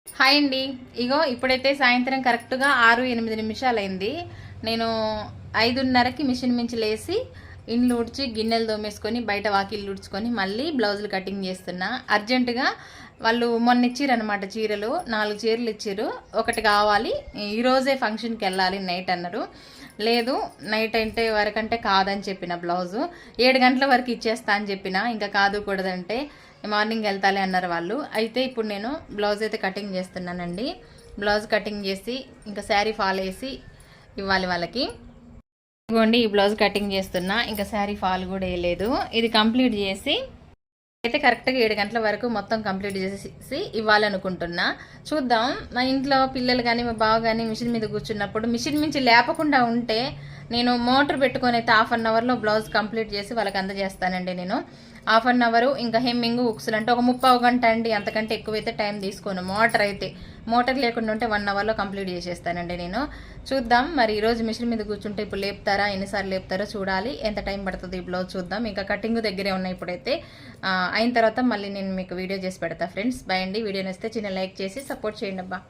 Hi అండి. ఇగో ఇప్పుడైతే సాయంత్రం కరెక్ట్గా 6-8 నిమిషాలైంది. నేను 5:30కి మిషన్ మించి లేసి ఇండ్లు ఊడ్చి గిన్నెలు తోమేసుకొని బయట వాకిళ్ళు ఊడ్చుకొని మళ్ళీ బ్లౌజులు కటింగ్ చేస్తున్నా. అర్జెంటుగా వాళ్ళు మొన్న ఇచ్చిరనమాట చీరలు, 4 చీరలు ఇచ్చిర్రు. ఒకటి కావాలి, ఈరోజే ఫంక్షన్కి వెళ్ళాలి నైట్ అన్నారు. లేదు నైట్ అంటే వరకంటే కాదని చెప్పిన, బ్లౌజు 7 గంటల వరకు ఇచ్చేస్తా అని చెప్పిన. ఇంకా కాదు కూడదంటే మార్నింగ్ వెళ్తాలి అన్నారు వాళ్ళు. అయితే ఇప్పుడు నేను బ్లౌజ్ అయితే కటింగ్ చేస్తున్నానండి. బ్లౌజ్ కటింగ్ చేసి ఇంకా శారీ ఫాల్ వేసి ఇవ్వాలి వాళ్ళకి. ఇదిగోండి ఈ బ్లౌజ్ కటింగ్ చేస్తున్నా, ఇంకా శారీ ఫాల్ కూడా వేయలేదు. ఇది కంప్లీట్ చేసి అయితే కరెక్ట్గా 7 గంటల వరకు మొత్తం కంప్లీట్ చేసి ఇవ్వాలనుకుంటున్నా. చూద్దాం. మా ఇంట్లో పిల్లలు కానీ మా బావ కానీ మిషన్ మీద కూర్చున్నప్పుడు మిషన్ మించి లేపకుండా ఉంటే నేను మోటార్ పెట్టుకొని అయితే 1/2 అవర్లో బ్లౌజ్ కంప్లీట్ చేసి వాళ్ళకి అందజేస్తానండి. నేను 1/2 అవర్, ఇంకా హెమ్మింగ్ ఉక్సులు అంటే ఒక 30 గంట అండి. అంతకంటే ఎక్కువైతే టైం తీసుకోను. మోటార్ లేకుండా ఉంటే 1 అవర్లో కంప్లీట్ చేసేస్తానండి నేను. చూద్దాం మరి ఈరోజు మిషన్ మీద కూర్చుంటే ఇప్పుడు లేపుతారా, ఎన్నిసార్లు లేపుతారో చూడాలి. ఎంత టైం పడుతుంది ఈ బ్లౌజ్ చూద్దాం. ఇంకా కటింగ్ దగ్గరే ఉన్నాయి ఇప్పుడైతే. అయిన తర్వాత మళ్ళీ నేను మీకు వీడియో చేసి పెడతా ఫ్రెండ్స్. బై అండి. వీడియో నచ్చితే చిన్న లైక్ చేసి సపోర్ట్ చేయండి అబ్బా.